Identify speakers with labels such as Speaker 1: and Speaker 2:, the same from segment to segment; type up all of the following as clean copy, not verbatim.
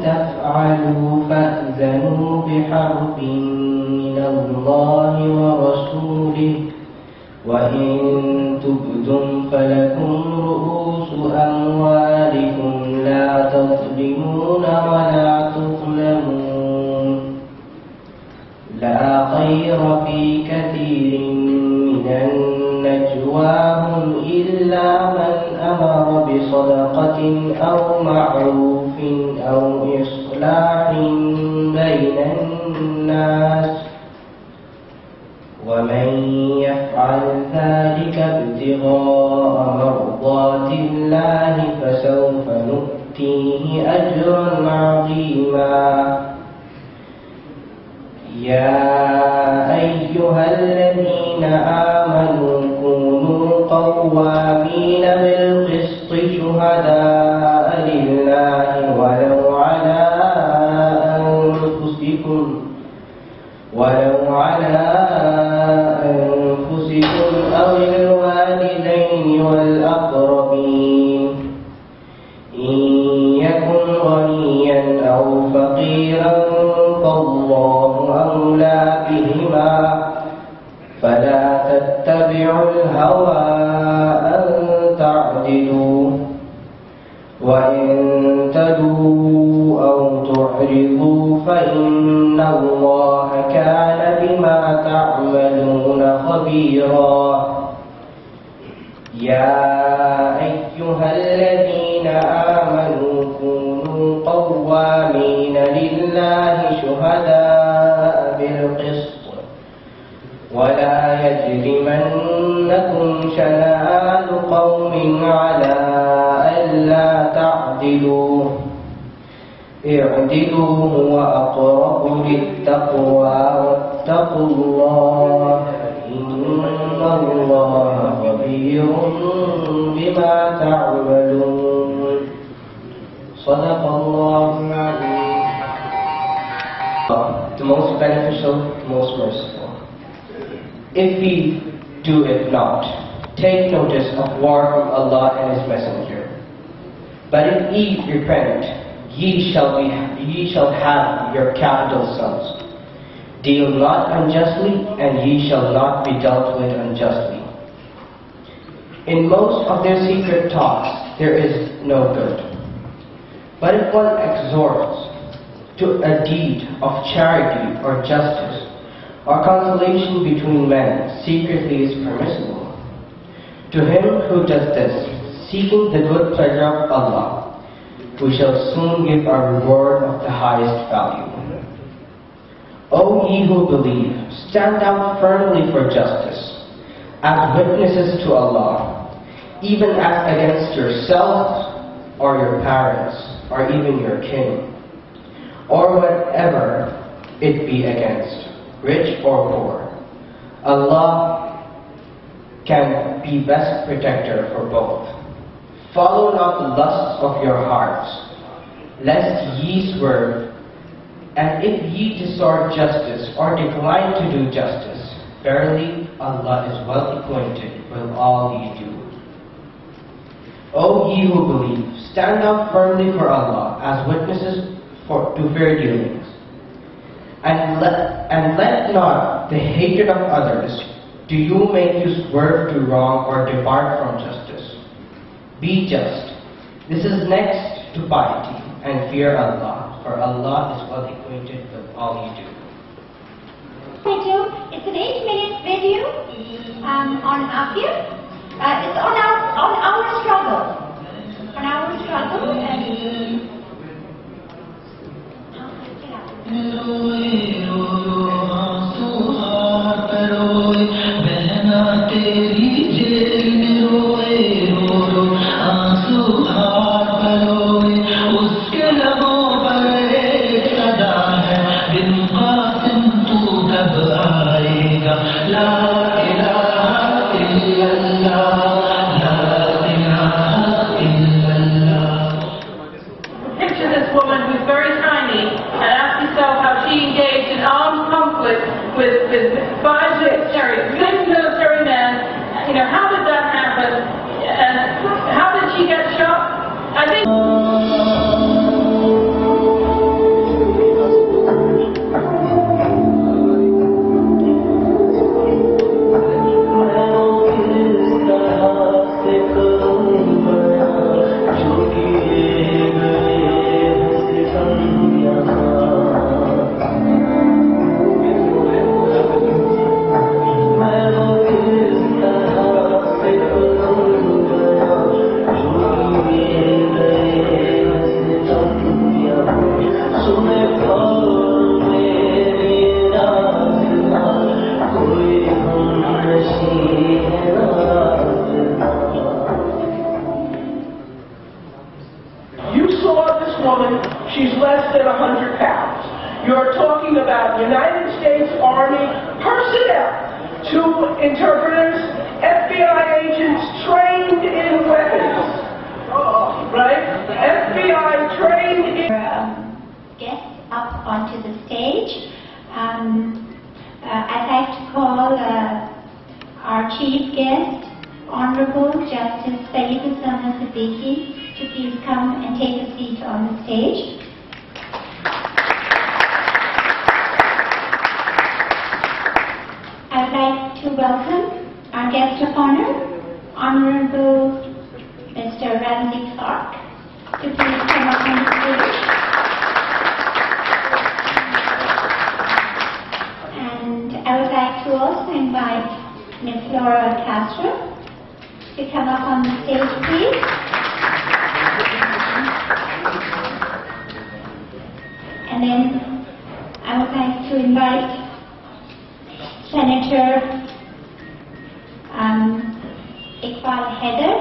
Speaker 1: تفعلوا فأذنوا بحرب من الله ورسوله وإن تبدم فلكم رؤوس أموالكم لا تظلمون ولا تظلمون لا خير في كثير من نجواهم إلا من أمر بصدقة أو معروف أو إصلاح بين الناس ومن يفعل ذلك ابتغاء مرضات الله فسوف نؤتيه أجرا عظيما يا أيها الذين آمنوا كونوا قوامين بالقسط شهداء لله ولو على أنفسكم أو الوالدين والأقربين إن يكن غنيا أو فقيرا فالله أولى بهما فلا تتبعوا الهوى أن تعدلوا وإن تلووا أو تعرضوا فإن الله كان بما تعملون خبيرا يا أيها الذين آمنوا كونوا قوامين لله شهداء بالقسط ولا يجرمنكم شنآن قوم على ألا تعدلوا اعدلوا هو أقرب للتقوى واتقوا الله إن الله خبير بما تعملون صدق الله العظيم. The most beneficial, the most merciful. If we do it not, take notice of war from Allah and His Messenger. But if ye repent, ye shall have your capital sums. Deal not unjustly, and ye shall not be dealt with unjustly. In most of their secret talks, there is no good. But if one exhorts to a deed of charity or justice, or consolation between men, secretly is permissible. To him who does this, seeking the good pleasure of Allah, we shall soon give a reward of the highest value. O ye who believe, stand out firmly for justice, as witnesses to Allah, even as against yourselves, or your parents, or even your kin, or whatever it be against, rich or poor. Allah can be best protector for both. Follow not the lusts of your hearts, lest ye swerve, and if ye distort justice or decline to do justice, verily Allah is well acquainted with all ye do. O ye who believe, stand up firmly for Allah as witnesses to fair dealings, and let not the hatred of others do you make you swerve to wrong or depart from justice. Be just. This is next to piety, and fear Allah, for Allah is well acquainted with all you do.
Speaker 2: Video. It's an 8-minute video on Aafia. It's on our struggle. On our struggle
Speaker 3: with five military men. You know, how did that happen? And how did she get shot? I think
Speaker 4: 2 interpreters, FBI agents trained in weapons. Right? FBI trained in...
Speaker 2: Guests up onto the stage. I'd like to call our chief guest, Honorable Justice Aafia Siddiqui, to please come and take a seat on the stage. I'd like to welcome our guest of honor, Honorable Mr. Ramsey Clark, to please come up on the stage. And I would like to also invite Ms. Laura Castro to come up on the stage, please. And then I would like to invite Senator Iqbal Heather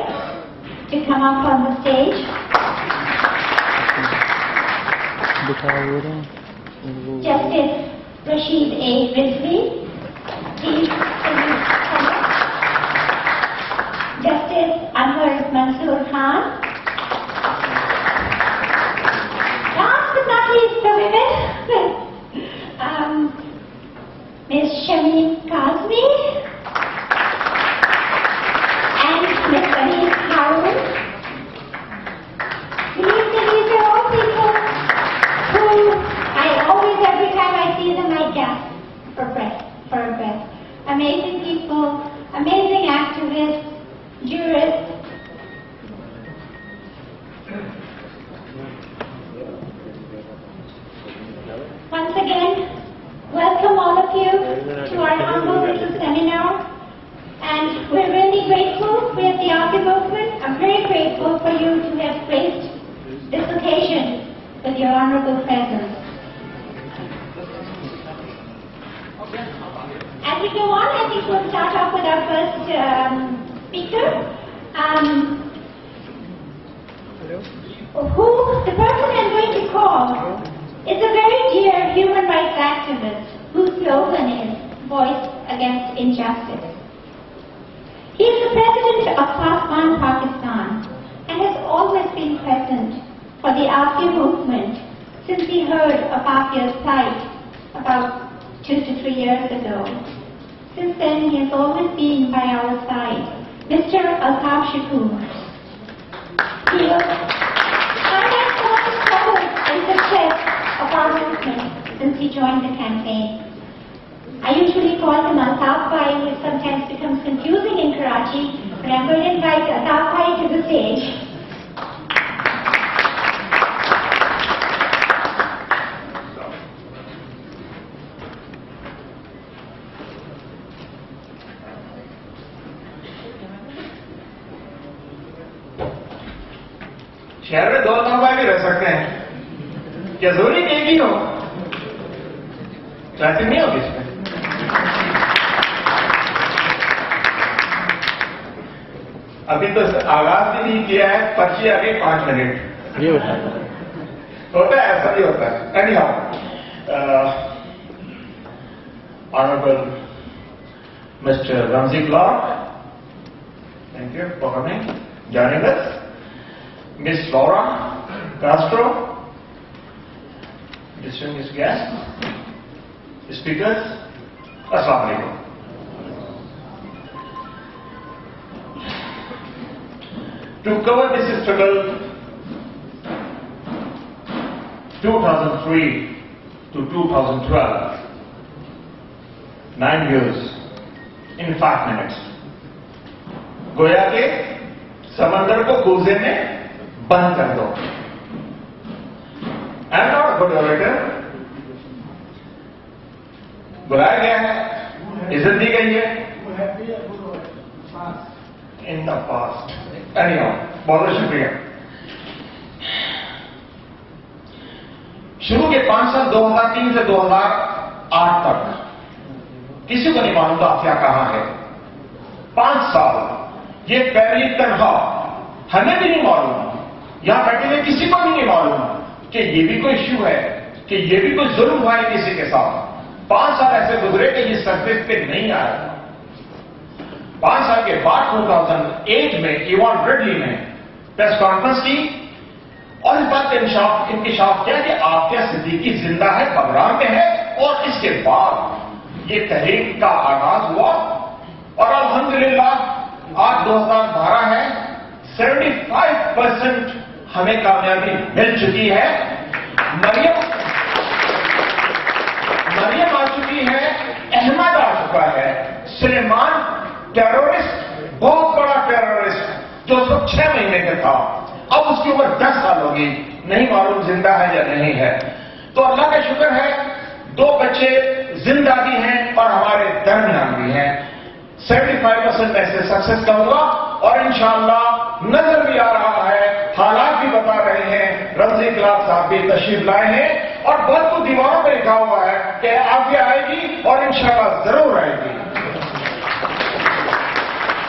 Speaker 2: to come up on the stage. Justice Rashid A. Rizvi, please come up. Justice Anwar Mansoor Khan. Last but not least, the women. Ms. Shamim Kazmi and Ms. Anil Harun. These are all people who I always, every time I see them, I gasp for a breath. Amazing people, amazing activists, jurists. Once again, welcome all of you to our humble little seminar, and we're really grateful. We at the Aafia movement are very grateful for you to have graced this occasion with your honorable presence. As we go on, I think we'll start off with our first speaker. The person I'm going to call is a very dear human rights activist whose slogan is Voice Against Injustice. He is the president of PASBAN, Pakistan, and has always been present for the Aafia movement since he heard of Aafia's plight about 2 to 3 years ago. Since then, he has always been by our side. Mr. Altaf Shakoor. He was highlights some of the struggles and success of our movement since he joined the campaign. I usually call him Altaf Bhai, which sometimes becomes confusing in Karachi, but I'm going to invite Altaf Bhai to the stage.
Speaker 5: शहर में 2 भाई भी रह सकते हैं, क्या जरूरी एक ही हो? ट्रैफिक नहीं होगी इसमें। अभी तो आगाज भी नहीं किया है, पर्ची आ गई 5 मिनट। ये होता है, ऐसा भी होता है। Any how, honourable mister Ramsey Clark, thank you for coming, joining us. Miss Laura Castro, distinguished guests, speakers, Assalamu alaikum. To cover this struggle, 2003 to 2012, 9 years in 5 minutes. गोया के समंदर को कूजे में बंद कर दो। I am not a good orator. बुलाया गया है, इज्जत दी गई है। इन द पास्ट, एनीहाउ, बहुत शुक्रिया। शुरू के 5 साल 2003 से 2008 तक किसी को नहीं मालूम था आफिया कहां है। 5 साल ये पहली तनहा, हमें भी नहीं मालूम, यहां बैठे हुए किसी को भी नहीं मालूम कि ये भी कोई इश्यू है, कि ये भी कोई जुल्म हुआ है किसी के साथ। 5 साल ऐसे गुजरे कि ये सरफेस पे नहीं आया। 5 साल के बाद 2008 में इवान रेडली ने प्रेस कॉन्फ्रेंस की और इस बात का इंकशाफ किया कि आफिया सिद्दीकी जिंदा है, बगराम में है। और इसके बाद ये तहरीक का आगाज हुआ और अल्हम्दुलिल्लाह आज 2012 है, 75% हमें कामयाबी मिल चुकी है। मरियम आ चुकी है, अहमद आ चुका है, सुलेमान टेररिस्ट, बहुत बड़ा टेररिस्ट जो सिर्फ 6 महीने का था, अब उसकी उम्र 10 साल होगी, नहीं मालूम जिंदा है या नहीं है। तो अल्लाह का शुक्र है 2 बच्चे जिंदा भी हैं और हमारे दरमियान भी हैं। 75% ऐसे सक्सेस कहूंगा और इंशाअल्लाह नजर भी आ रहा है, हालात भी बता रहे हैं। रमजी क्लास साहब भी तशरीफ लाए हैं और बहुत कुछ दीवारों पर लिखा हुआ है कि आफिया आएगी और इंशाअल्लाह जरूर आएगी।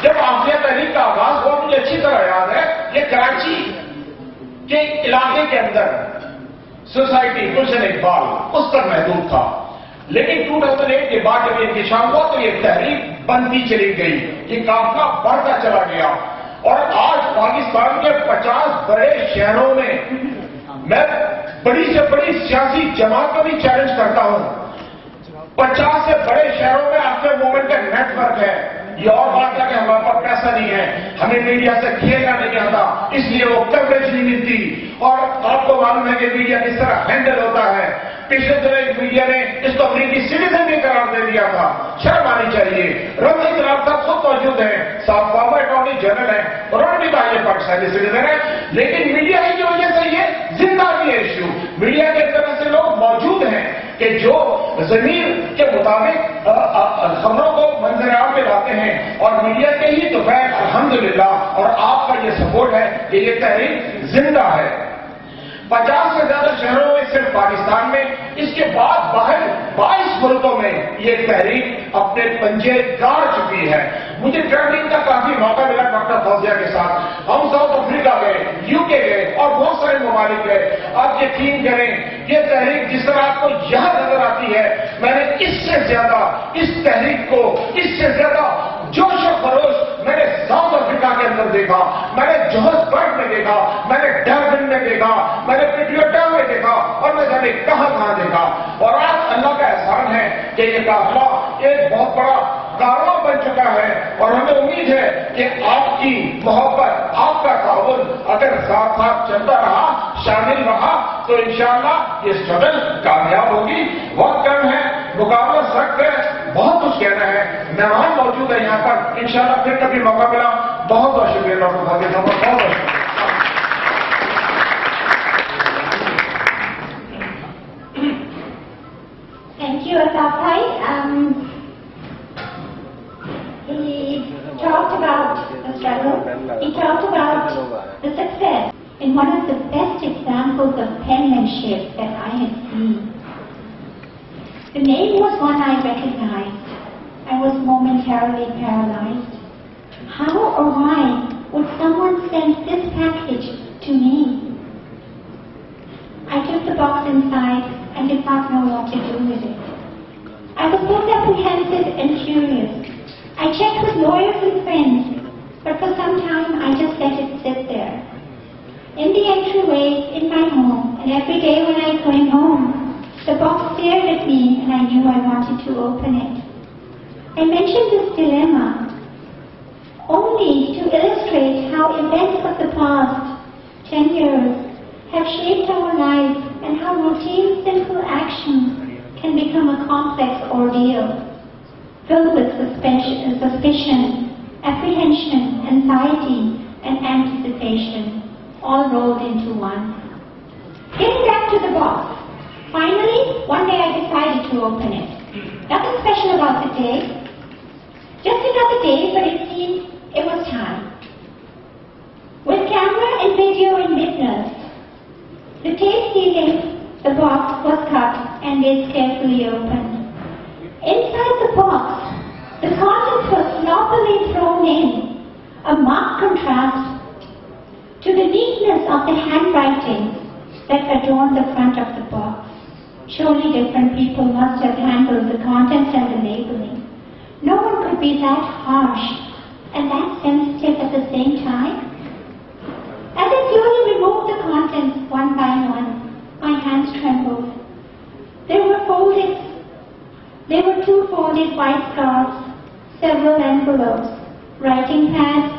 Speaker 5: जब आफिया तहरीक का आगाज हुआ मुझे अच्छी तरह याद है, ये कराची के इलाके के अंदर सोसाइटी गुलशन इकबाल उस तक महदूद था, लेकिन 2008 के बाद जब ये इंतशार हुआ तो ये तहरीक बनती चली गई, ये काफिला बढ़ता चला गया और आज पाकिस्तान के 50 बड़े शहरों में मैं बड़ी से बड़ी सियासी जमात को भी चैलेंज करता हूं, 50 से बड़े शहरों में आफिया मूवमेंट का नेटवर्क है। ये और बात है कि हमारे पास पैसा नहीं है, हमें मीडिया से खेलना नहीं आता, इसलिए वो कवरेज नहीं मिलती। और आपको मालूम है कि मीडिया किस तरह हैंडल होता है। पिछले दिनों एक मीडिया ने इसको अमेरिकी सिटीजन भी करार दे दिया था, शर्म आनी चाहिए। रमजी क्लास साहब खुद मौजूद है, साहब फॉर्मर अटॉर्नी जनरल है, उन्होंने भी कहा ये पाकिस्तानी सिटीजन है, लेकिन मीडिया की वजह से ये जिंदा भी है इश्यू। मीडिया के तरह से लोग मौजूद हैं कि जो जमीन के मुताबिक खबरों को मंजर-ए-आम में लाते हैं और मीडिया के ही तो फैक्ट अल्हम्दुलिल्लाह और आपका ये सपोर्ट है कि ये तहरीक जिंदा है। 50 से ज्यादा शहरों में सिर्फ पाकिस्तान में, इसके बाद बाहर 22 मुल्कों में ये तहरीक अपने पंजे गाड़ चुकी है। मुझे ट्रैवलिंग का काफी मौका मिला डॉक्टर फौजिया के साथ, हम साउथ अफ्रीका गए, यूके गए और बहुत सारे ममालिक गए। आप यकीन करें ये तहरीक जिस तरह आपको यहां नजर आती है, मैंने इससे ज्यादा इस तहरीक को इससे ज्यादा जोश और खरोश मैंने साउथ अफ्रीका के अंदर देखा, मैंने जोहान्सबर्ग में देखा, मैंने डर्बन में देखा, मैंने प्रिटोरिया में देखा और मैं जाने कहां देखा। और आज अल्लाह का एहसान है कि ये काफिला एक बहुत बड़ा कारवां बन चुका है और हमें उम्मीद है कि आपकी मोहब्बत, आपका ताउन अगर साथ साथ चलता रहा, शामिल रहा तो इंशाअल्लाह ये स्ट्रगल कामयाब होगी। वक्त कम है, मुकाबला सख्त है, बहुत कुछ कहना है, मेहमान मौजूद है यहाँ पर, इंशाअल्लाह फिर कभी मौका मिला। बहुत बहुत शुक्रिया डॉक्टर फौजिया साहब, बहुत बहुत शुक्रिया।
Speaker 2: Thank you, Altaf bhai. He talked about the struggle. He talked about the success. And one of the best examples of penmanship that I have seen. The name was one I recognized. I was momentarily paralyzed. How or why would someone send this package to me? I took the box inside and did not know what to do with it. I was both apprehensive and curious. I checked with lawyers and friends, but for some time I just let it sit there. In the entryway in my home, and every day when I came home, the box stared at me and I knew I wanted to open it. I mentioned this dilemma only to illustrate how events of the past 10 years have shaped our lives and how routine, simple actions can become a complex ordeal, filled with suspicion, apprehension, anxiety, and anticipation, all rolled into one. Getting back to the box, finally, one day I decided to open it. Nothing special about the day, just another day, but it seemed it was time. With camera and video in witness, the tape sealing the box was cut and is carefully opened. Inside the box, the contents were sloppily thrown in, a marked contrast to the neatness of the handwriting that adorned the front of the box. Surely different people must have handled the contents and the labeling. No one could be that harsh and that sensitive at the same time? As I slowly removed the contents one by one, my hands trembled. There were two folded white scarves, several envelopes, writing pads,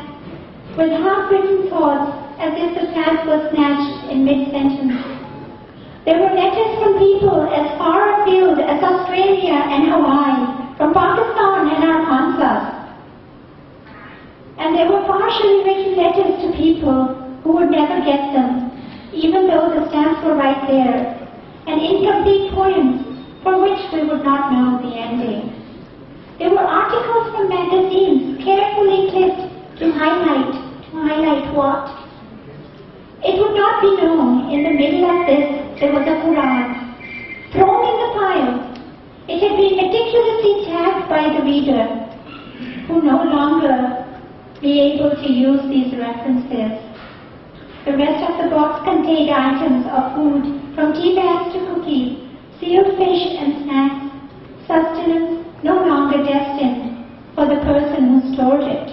Speaker 2: with half-written thoughts as if the pads were snatched in mid-sentence. There were letters from people as far afield as Australia and Hawaii, from Pakistan and Arkansas. And there were partially written letters to people who would never get them, even though the stamps were right there, and incomplete poems for which we would not know the ending. There were articles from magazines carefully clipped to highlight what? It would not be known in the middle of this there was a Quran thrown in the pile. It had been meticulously tagged by the reader, who no longer be able to use these references. The rest of the box contained items of food, from tea bags to cookies, sealed fish and snacks, sustenance no longer destined for the person who stored it.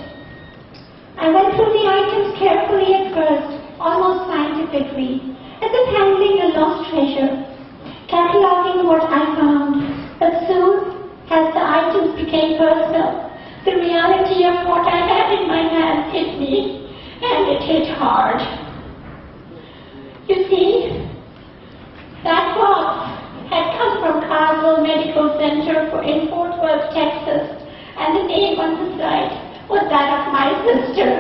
Speaker 2: I went through the items carefully at first, almost scientifically, as if handling a lost treasure, cataloging what I found. But soon, as the items became personal, the reality of what I had in my hand hit me, and it hit hard. You see, that box had come from Carmel Medical Center in Fort Worth, Texas, and the name on the side was that of my sister,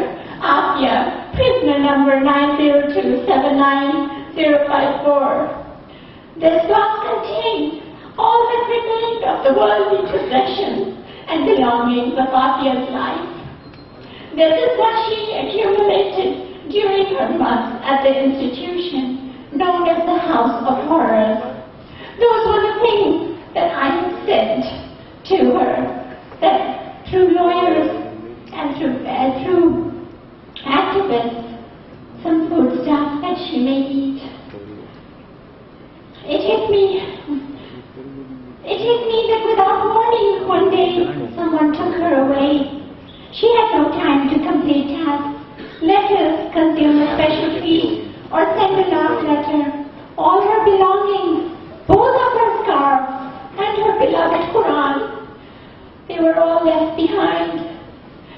Speaker 2: Aafia, prisoner number 902-79054. This box contained all that remained of the worldly possessions and belongings of Aafia's life. This is what she accumulated during her months at the institution known as the House of Horrors. Those were the things that I had sent to her, that through lawyers and through activists, some food stuff that she may eat. It hit me that without warning, one day someone took her away. She had no time to complete tasks, letters, consume a special feast, or send a love letter. All her belongings, both of her scarves and her beloved Quran, they were all left behind.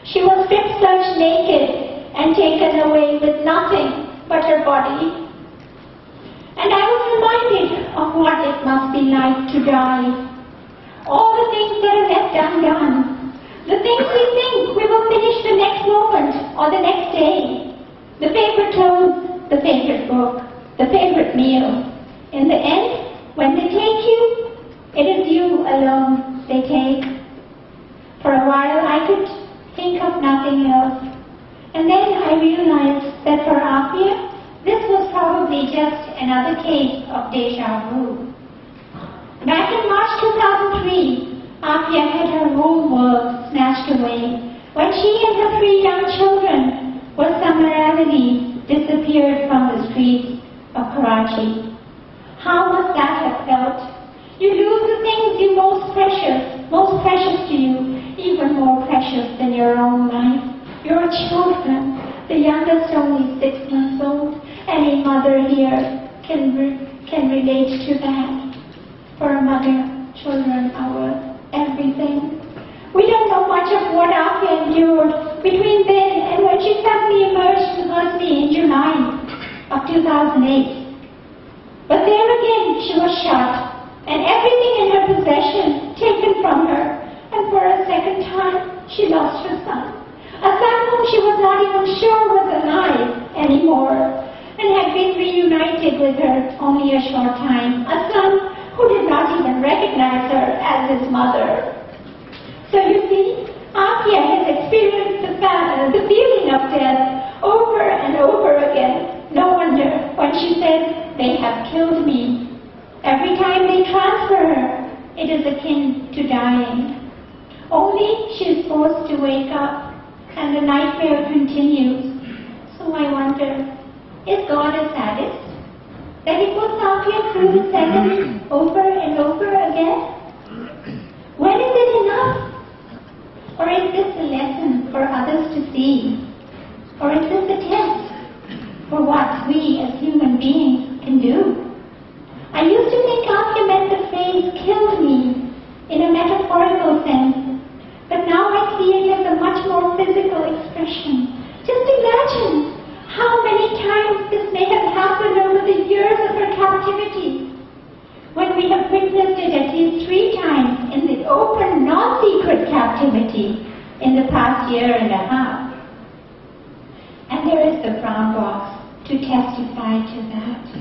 Speaker 2: She was strip-searched naked and taken away with nothing but her body. And I was reminded of what it must be like to die. All the things that are left undone. The things we think we will finish the next moment or the next day. The favorite clothes, the favorite book, the favorite meal. In the end, when they take you, it is you alone they take. For a while I could think of nothing else. And then I realized that for Aafia, this was probably just another case of deja vu. Back in March 2003, Aafia had her whole world snatched away when she and her 3 young children were summarily disappeared from the streets of Karachi. How must that have felt? You lose the things you most precious to you, even more precious than your own life. Your children, the youngest only 6 months old. Any mother here can relate to that. For a mother, children are worth everything. We don't know much of what Aafia endured between then and when she suddenly emerged to Ghazni in July of 2008. But there again, she was shot, and everything in her possession taken from her, and for a second time, she lost her son. A son whom she was not even sure was alive anymore, and had been reunited with her only a short time. A son who did not even recognize her as his mother. So you see, Aafia has experienced the feeling of death over and over again. No wonder when she says, "They have killed me." Every time they transfer her, it is akin to dying. Only she is forced to wake up, and the nightmare continues. So I wonder, is God a sadist? That he puts Aafia through the seconds over and over again? When is it enough? Or is this a lesson for others to see? Or is this a test for what we as human beings can do? I used to think Aafia meant the phrase killed me in a metaphorical sense, but now I see it as a much more physical expression. Just imagine how many times this may have happened over the years of her captivity, when we have witnessed it at least 3 times in the open, non-secret captivity in the past year and a half. And there is the brown box to testify to that.